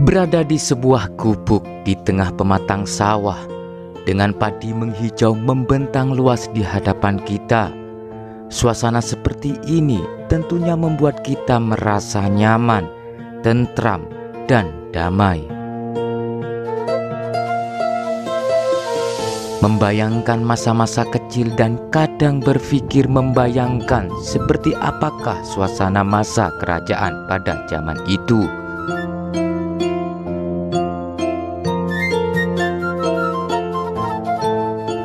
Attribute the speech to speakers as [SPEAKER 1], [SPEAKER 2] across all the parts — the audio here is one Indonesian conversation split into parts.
[SPEAKER 1] Berada di sebuah gubuk di tengah pematang sawah, dengan padi menghijau membentang luas di hadapan kita. Suasana seperti ini tentunya membuat kita merasa nyaman, tentram, dan damai. Membayangkan masa-masa kecil dan kadang berpikir membayangkan seperti apakah suasana masa kerajaan pada zaman itu.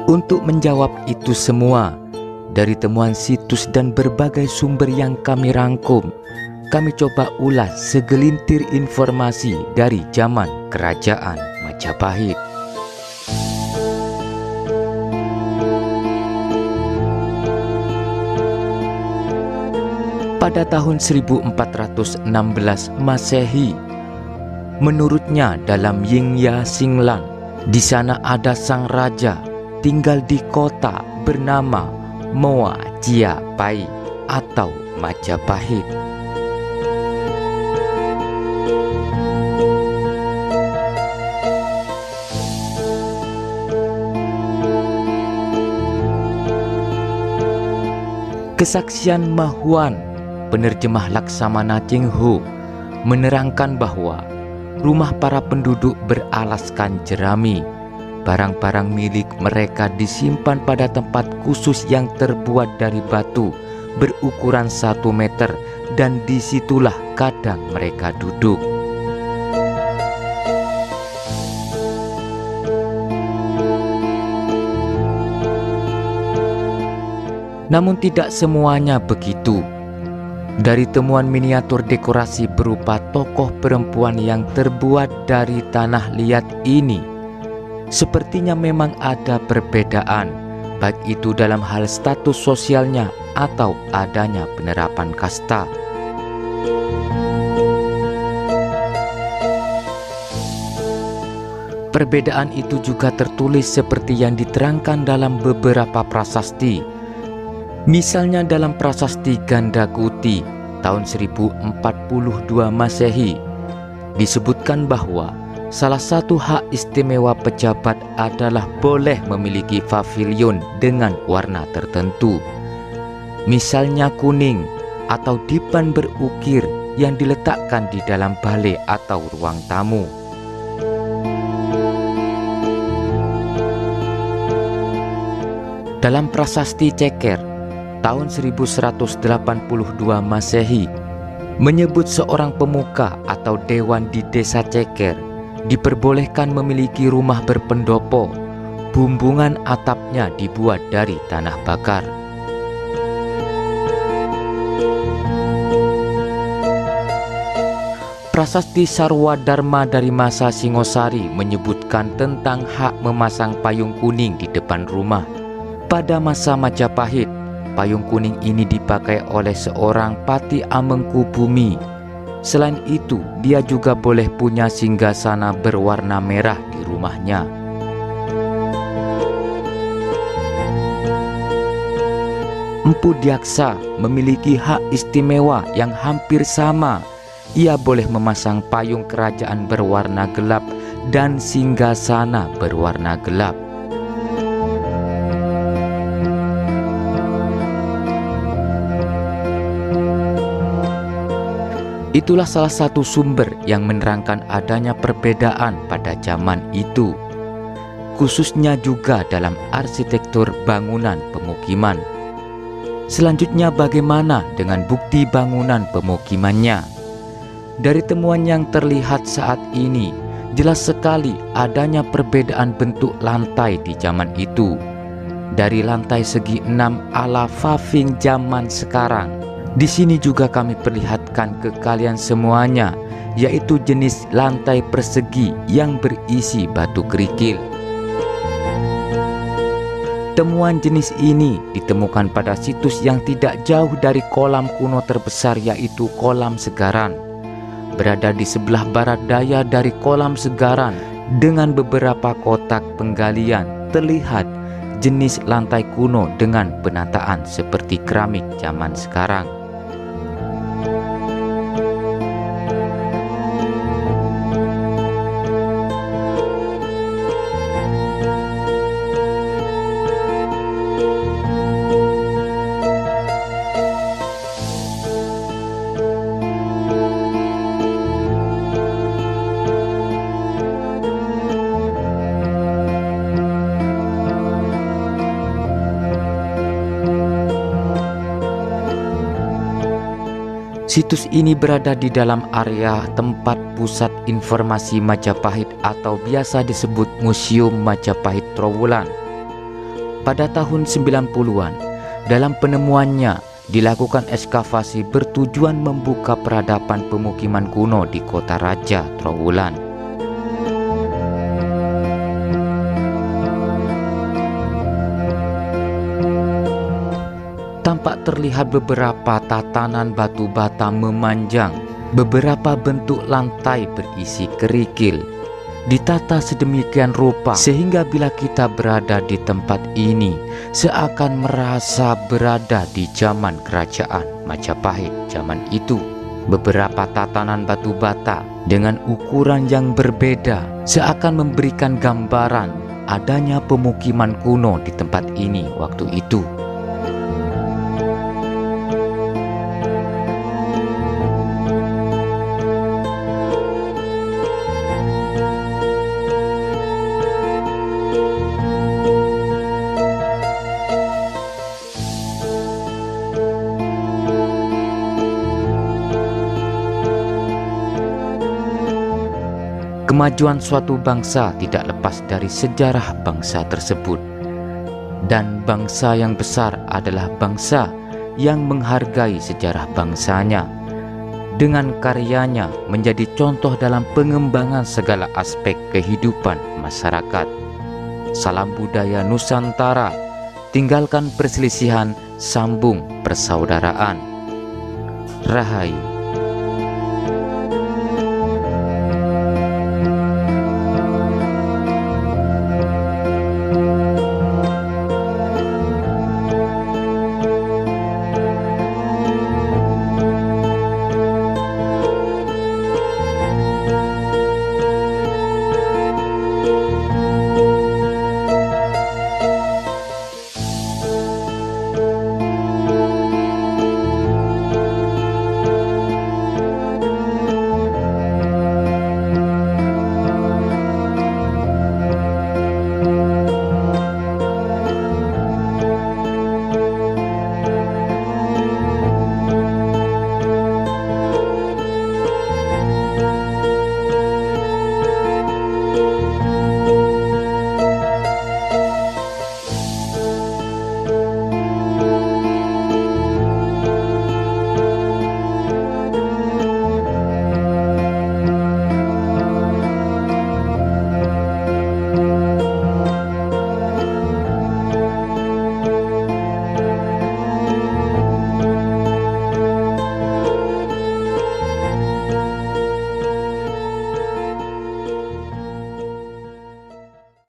[SPEAKER 1] Untuk menjawab itu semua, dari temuan situs dan berbagai sumber yang kami rangkum, kami coba ulas segelintir informasi dari zaman Kerajaan Majapahit. Pada tahun 1416 Masehi, menurutnya dalam Yingya Singlan, di sana ada sang raja tinggal di kota bernama Moa Jia Pai atau Majapahit. Kesaksian Mahuan, penerjemah Laksamana Chinghu, menerangkan bahwa rumah para penduduk beralaskan jerami. Barang-barang milik mereka disimpan pada tempat khusus yang terbuat dari batu berukuran 1 meter, dan disitulah kadang mereka duduk. Namun tidak semuanya begitu. Dari temuan miniatur dekorasi berupa tokoh perempuan yang terbuat dari tanah liat ini, sepertinya memang ada perbedaan, baik itu dalam hal status sosialnya atau adanya penerapan kasta. Perbedaan itu juga tertulis seperti yang diterangkan dalam beberapa prasasti. Misalnya dalam prasasti Gandakuti tahun 1042 Masehi, disebutkan bahwa salah satu hak istimewa pejabat adalah boleh memiliki pavilion dengan warna tertentu, misalnya kuning atau dipan berukir yang diletakkan di dalam balai atau ruang tamu. Dalam prasasti Ceker tahun 1182 Masehi, menyebut seorang pemuka atau dewan di desa Ceker diperbolehkan memiliki rumah berpendopo, bumbungan atapnya dibuat dari tanah bakar. Prasasti Sarwa Dharma dari masa Singosari menyebutkan tentang hak memasang payung kuning di depan rumah. Pada masa Majapahit, payung kuning ini dipakai oleh seorang Pati Amengkubumi. Selain itu, dia juga boleh punya singgasana berwarna merah di rumahnya. Empu Diaksa memiliki hak istimewa yang hampir sama. Ia boleh memasang payung kerajaan berwarna gelap dan singgasana berwarna gelap. Itulah salah satu sumber yang menerangkan adanya perbedaan pada zaman itu, khususnya juga dalam arsitektur bangunan pemukiman. Selanjutnya, bagaimana dengan bukti bangunan pemukimannya? Dari temuan yang terlihat saat ini, jelas sekali adanya perbedaan bentuk lantai di zaman itu. Dari lantai segi 6 ala paving zaman sekarang, di sini juga kami perlihatkan ke kalian semuanya, yaitu jenis lantai persegi yang berisi batu kerikil. Temuan jenis ini ditemukan pada situs yang tidak jauh dari kolam kuno terbesar, yaitu Kolam Segaran. Berada di sebelah barat daya dari Kolam Segaran, dengan beberapa kotak penggalian, terlihat jenis lantai kuno dengan penataan seperti keramik zaman sekarang. Situs ini berada di dalam area tempat pusat informasi Majapahit atau biasa disebut Museum Majapahit Trowulan. Pada tahun 90-an, dalam penemuannya dilakukan ekskavasi bertujuan membuka peradaban pemukiman kuno di Kota Raja Trowulan. Tampak terlihat beberapa tatanan batu bata memanjang, beberapa bentuk lantai berisi kerikil, ditata sedemikian rupa sehingga bila kita berada di tempat ini seakan merasa berada di zaman kerajaan Majapahit zaman itu. Beberapa tatanan batu bata dengan ukuran yang berbeda seakan memberikan gambaran adanya pemukiman kuno di tempat ini waktu itu. Kemajuan suatu bangsa tidak lepas dari sejarah bangsa tersebut. Dan bangsa yang besar adalah bangsa yang menghargai sejarah bangsanya. Dengan karyanya menjadi contoh dalam pengembangan segala aspek kehidupan masyarakat. Salam budaya Nusantara, tinggalkan perselisihan, sambung persaudaraan. Rahayu.